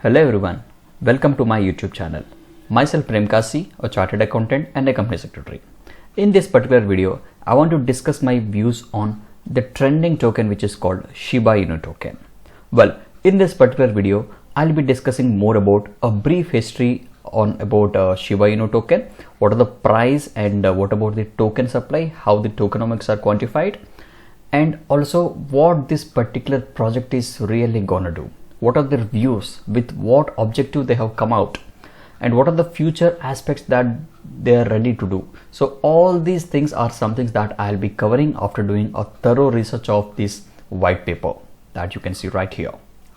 Hello everyone, welcome to my YouTube channel. Myself Premkasi, a chartered accountant and a company secretary. In this particular video, I want to discuss my views on the trending token which is called Shiba Inu token. Well, in this particular video, I'll be discussing more about a brief history on about Shiba Inu token, what are the price and what about the token supply, how the tokenomics are quantified, and also what this particular project is really gonna do. What are their views, with what objective they have come out, and what are the future aspects that they are ready to do. So all these things are some things that I'll be covering after doing a thorough research of this white paper that you can see right here.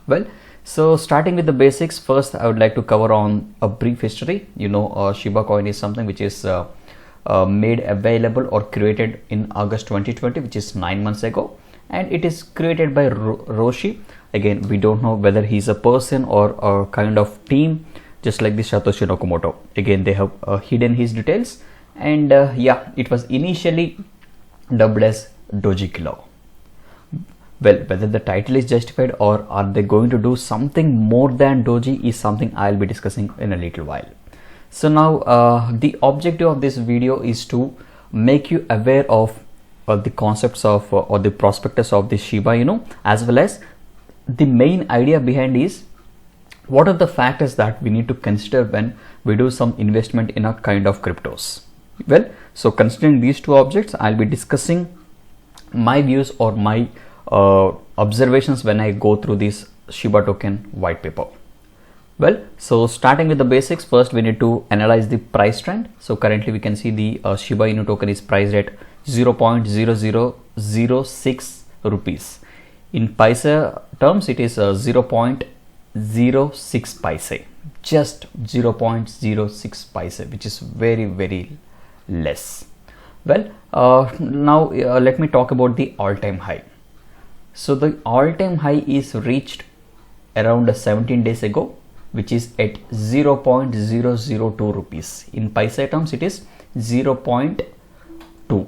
Well, so starting with the basics, first I would like to cover on a brief history. Shiba coin is something which is made available or created in August 2020, which is 9 months ago, and it is created by Roshi. Again, we don't know whether he's a person or a kind of team, just like the Satoshi Nakamoto. Again, they have hidden his details, and it was initially dubbed as Doji Killer. Well, whether the title is justified or are they going to do something more than Doji is something I'll be discussing in a little while. So now the objective of this video is to make you aware of the concepts of or the prospectus of the Shiba Inu, as well as the main idea behind is what are the factors that we need to consider when we do some investment in a kind of cryptos. Well, so considering these two objects, I'll be discussing my views or my observations when I go through this Shiba token white paper. Well, so starting with the basics, first we need to analyze the price trend. So currently we can see the Shiba Inu token is priced at 0.0006 rupees. In paisa terms, it is 0.06 paise, just 0.06 paise, which is very less. Well, now let me talk about the all-time high. So the all-time high is reached around 17 days ago, which is at 0.002 rupees. In paisa terms, it is 0.2.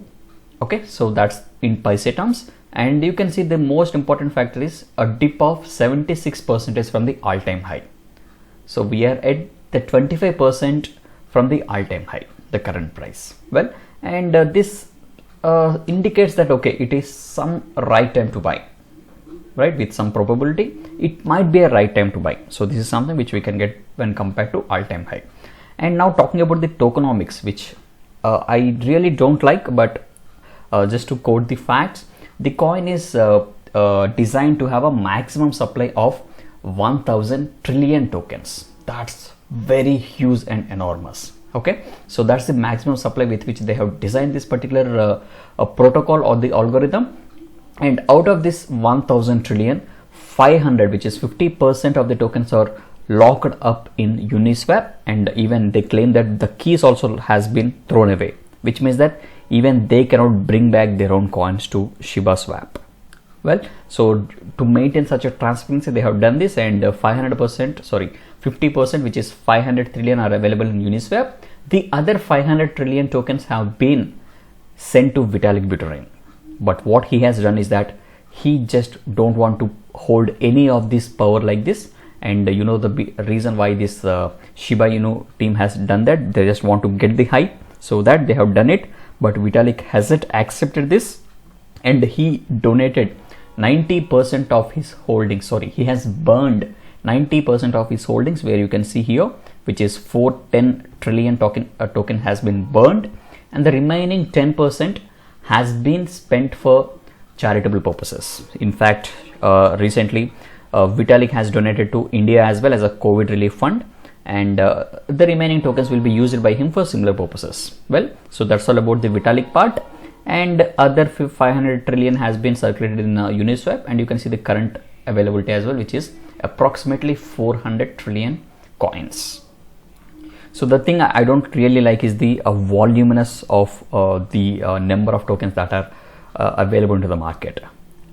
Okay, so that's in paisa terms. And you can see the most important factor is a dip of 76% from the all-time high. So we are at the 25% from the all-time high, the current price. Well, and this indicates that okay, it is some right time to buy, right? With some probability, it might be a right time to buy. So this is something which we can get when compared to all-time high. And now talking about the tokenomics, which I really don't like, but just to quote the facts, the coin is designed to have a maximum supply of 1000 trillion tokens. That's very huge and enormous. Okay, so that's the maximum supply with which they have designed this particular protocol or the algorithm. And out of this 1000 trillion, 500, which is 50% of the tokens, are locked up in Uniswap, and even they claim that the keys also has been thrown away, which means that even they cannot bring back their own coins to ShibaSwap. Well, so to maintain such a transparency, they have done this, and 50%, which is 500 trillion, are available in Uniswap. The other 500 trillion tokens have been sent to Vitalik Buterin. But what he has done is that he just don't want to hold any of this power like this. And the reason why this Shiba Inu team has done that, they just want to get the hype, so that they have done it. But Vitalik hasn't accepted this, and he donated 90% of his holdings. Sorry, he has burned 90% of his holdings, where you can see here, which is 410 trillion token has been burned, and the remaining 10% has been spent for charitable purposes. In fact, recently Vitalik has donated to India as well as a COVID relief fund, and the remaining tokens will be used by him for similar purposes. Well, so that's all about the Vitalik part, and other 500 trillion has been circulated in Uniswap, and you can see the current availability as well, which is approximately 400 trillion coins. So the thing I don't really like is the voluminous of the number of tokens that are available into the market.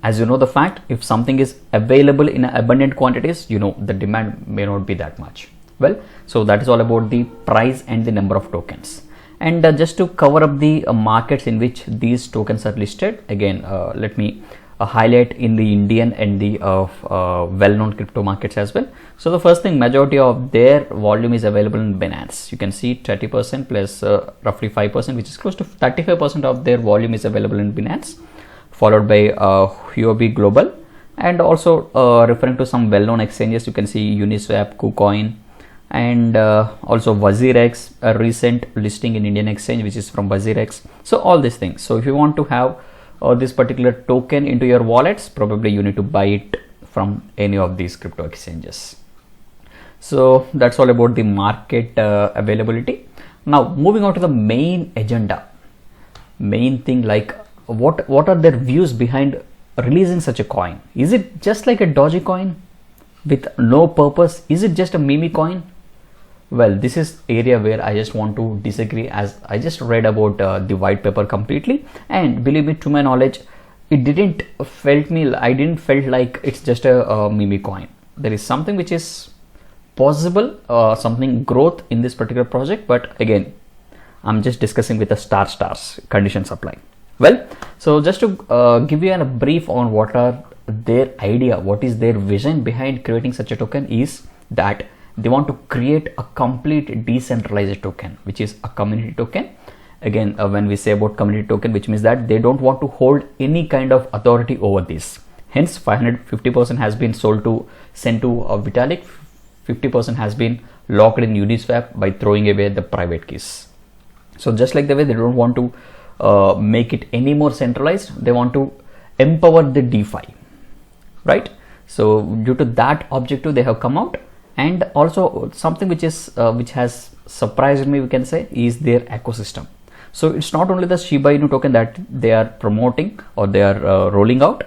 As you know the fact, if something is available in abundant quantities, the demand may not be that much. Well, so that is all about the price and the number of tokens. And just to cover up the markets in which these tokens are listed, again, let me highlight in the Indian and the well-known crypto markets as well. So the first thing, majority of their volume is available in Binance. You can see 30% plus roughly 5%, which is close to 35% of their volume is available in Binance, followed by Huobi Global, and also referring to some well-known exchanges, you can see Uniswap, KuCoin, and also WazirX, a recent listing in Indian exchange which is from WazirX. So all these things. So if you want to have this particular token into your wallets, probably you need to buy it from any of these crypto exchanges. So that's all about the market availability. Now moving on to the main agenda, main thing, like what are their views behind releasing such a coin? Is it just like a dodgy coin with no purpose? Is it just a meme coin? Well, this is area where I just want to disagree, as I just read about the white paper completely, and believe me, to my knowledge, it didn't I didn't felt like it's just a meme coin. There is something which is possible, something growth in this particular project, but again, I'm just discussing with the stars conditions apply. Well, so just to give you a brief on what are their idea, what is their vision behind creating such a token, is that they want to create a complete decentralized token, which is a community token. Again, when we say about community token, which means that they don't want to hold any kind of authority over this. Hence 550% has been sent to Vitalik, 50% has been locked in Uniswap by throwing away the private keys. So just like the way they don't want to make it any more centralized, they want to empower the DeFi, right? So due to that objective, they have come out. And also something which has surprised me, we can say, is their ecosystem. So it's not only the Shiba Inu token that they are promoting or they are rolling out.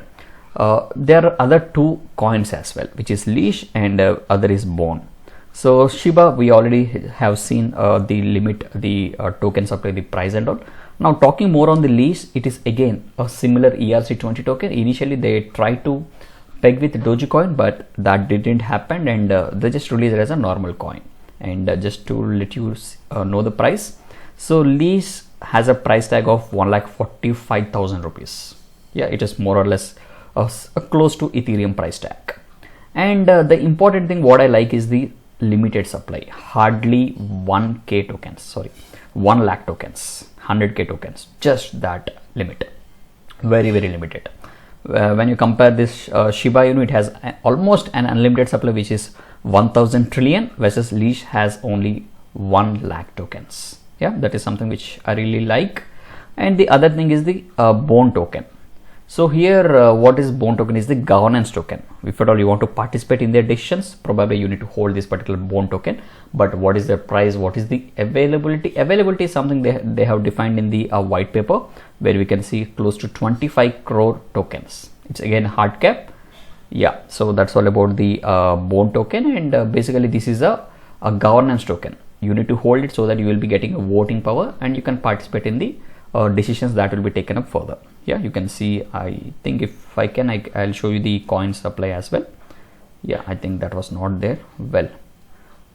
There are other two coins as well, which is Leash and other is Bone. So Shiba, we already have seen the limit, the token supply, the price and all. Now talking more on the Leash, it is again a similar ERC20 token. Initially they tried to peg with Dogecoin, but that didn't happen, and they just released it as a normal coin. And just to let you know the price, so Leash has a price tag of 1,45,000 rupees. Yeah, it is more or less a close to Ethereum price tag. And the important thing what I like is the limited supply, hardly 1k tokens, sorry, 1 lakh tokens, 100k tokens, just that limit, very limited. When you compare this Shiba Inu, it has almost an unlimited supply, which is 1000 trillion, versus Leash has only 1 lakh tokens. Yeah, that is something which I really like. And the other thing is the Bone token. So here what is Bone token is the governance token. If at all you want to participate in their decisions, probably you need to hold this particular Bone token. But what is the price? What is the availability? Availability is something they have defined in the white paper, where we can see close to 25 crore tokens. It's again hard cap. Yeah, so that's all about the Bone token. And basically this is a governance token. You need to hold it so that you will be getting a voting power, and you can participate in the decisions that will be taken up further. Yeah, you can see, I think if I can, I'll show you the coin supply as well. Yeah, I think that was not there. Well,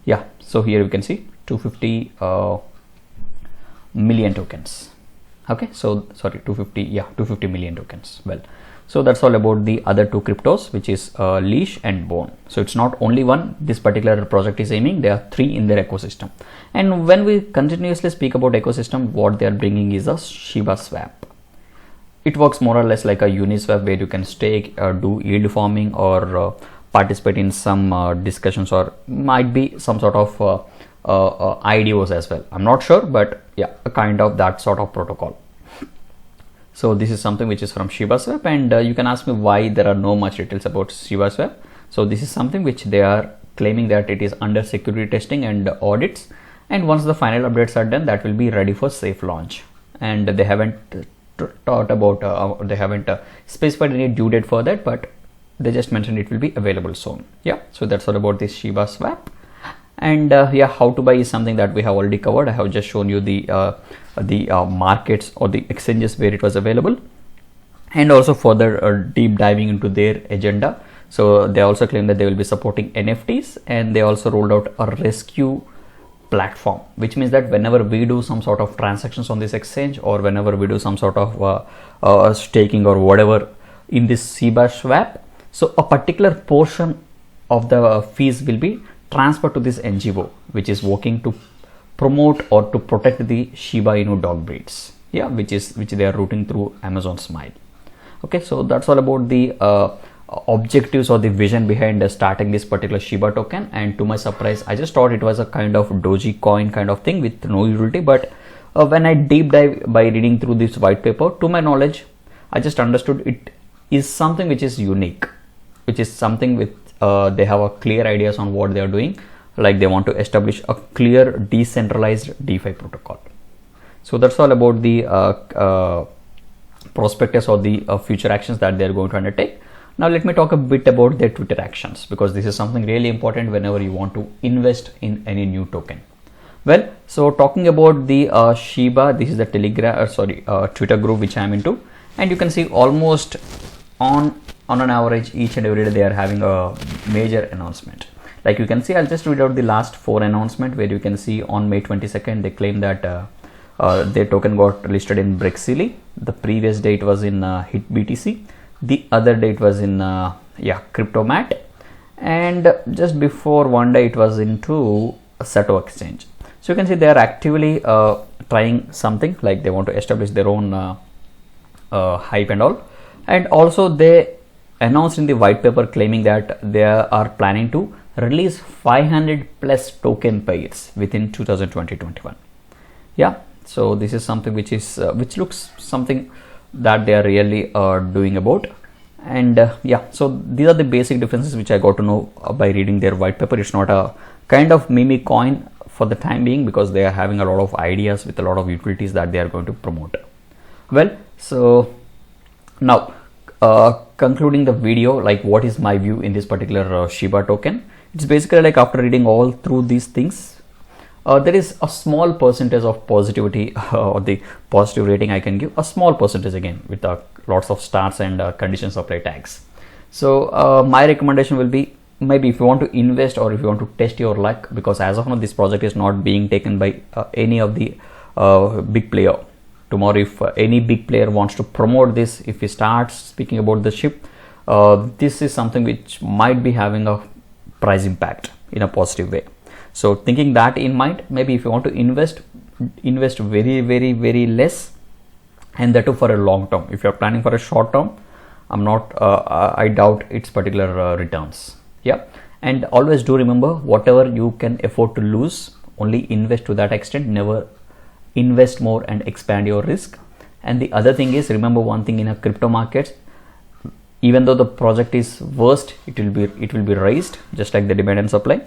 yeah, so here you can see 250 million tokens. Okay, so sorry, 250 million tokens. Well, so that's all about the other two cryptos, which is Leash and Bone. So it's not only one this particular project is aiming, there are 3 in their ecosystem. And when we continuously speak about ecosystem, what they are bringing is a Shiba Swap. It works more or less like a Uniswap, where you can stake, do yield farming, or participate in some discussions, or might be some sort of IDOs as well. I'm not sure, but yeah, a kind of that sort of protocol. So this is something which is from Shiba Swap, and you can ask me why there are no much details about Shiba Swap. So this is something which they are claiming that it is under security testing and audits, and once the final updates are done, that will be ready for safe launch. And they haven't thought about, they haven't specified any due date for that, but they just mentioned it will be available soon. Yeah, so that's all about this Shiba Swap. And yeah, how to buy is something that we have already covered. I have just shown you the markets or the exchanges where it was available, and also further deep diving into their agenda. So they also claim that they will be supporting NFTs, and they also rolled out a rescue platform, which means that whenever we do some sort of transactions on this exchange, or whenever we do some sort of staking or whatever in this Shiba swap. So a particular portion of the fees will be transferred to this NGO, which is working to promote or to protect the Shiba Inu dog breeds, yeah, which they are routing through Amazon Smile. Okay, so that's all about the objectives or the vision behind starting this particular Shiba token. And to my surprise, I just thought it was a kind of doji coin kind of thing with no utility, but when I deep dive by reading through this white paper, to my knowledge, I just understood it is something which is unique, which is something with they have a clear ideas on what they are doing, like they want to establish a clear decentralized DeFi protocol. So that's all about the prospectus or the future actions that they are going to undertake. Now let me talk a bit about their Twitter actions, because this is something really important whenever you want to invest in any new token. Well, so talking about the Shiba, this is the Twitter group which I am into, and you can see almost on an average each and every day they are having a major announcement. Like you can see, I'll just read out the last 4 announcements, where you can see on May 22nd they claim that their token got listed in Brexily. The previous date was in Hit BTC. The other date was in Cryptomat, and just before one day it was into Sato exchange. So you can see they are actively trying something, like they want to establish their own hype and all. And also they announced in the white paper claiming that they are planning to release 500 plus token pairs within 2020-21. Yeah, so this is something which is which looks something that they are really doing about. And so these are the basic differences which I got to know by reading their white paper. It's not a kind of meme coin for the time being, because they are having a lot of ideas with a lot of utilities that they are going to promote. Well, so now concluding the video, like what is my view in this particular Shiba token. It's basically like, after reading all through these things, there is a small percentage of positivity or the positive rating I can give, a small percentage again with lots of stars and condition supply tags. So my recommendation will be, maybe if you want to invest or if you want to test your luck, because as of now this project is not being taken by any of the big player. Tomorrow if any big player wants to promote this, if he starts speaking about the ship, this is something which might be having a price impact in a positive way. So thinking that in mind, maybe if you want to invest very less, and that too for a long term. If you are planning for a short term, I doubt its particular returns. Yeah, and always do remember, whatever you can afford to lose, only invest to that extent. Never invest more and expand your risk. And the other thing is, remember one thing in a crypto market, even though the project is worst, it will be raised, just like the demand and supply.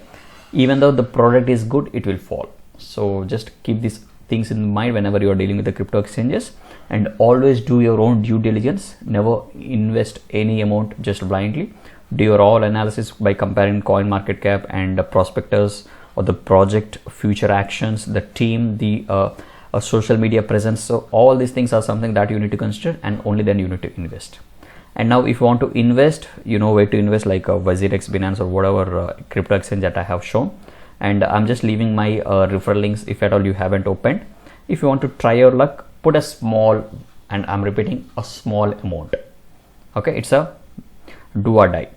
Even though the product is good, it will fall. So just keep these things in mind whenever you are dealing with the crypto exchanges, and always do your own due diligence. Never invest any amount just blindly. Do your all analysis by comparing coin market cap and the prospectus or the project future actions, the team, the social media presence. So all these things are something that you need to consider, and only then you need to invest. And now if you want to invest, you know where to invest, like WazirX, Binance, or whatever crypto exchange that I have shown. And I'm just leaving my referral links if at all you haven't opened. If you want to try your luck, put a small, and I'm repeating, a small amount. Okay, it's a do or die.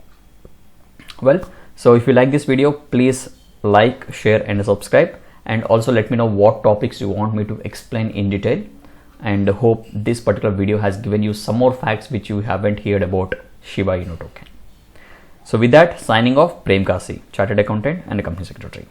Well, so if you like this video, please like, share and subscribe, and also let me know what topics you want me to explain in detail. And hope this particular video has given you some more facts which you haven't heard about Shiba Inu token. So with that, signing off, Prem Kasi, Chartered Accountant and a Company Secretary.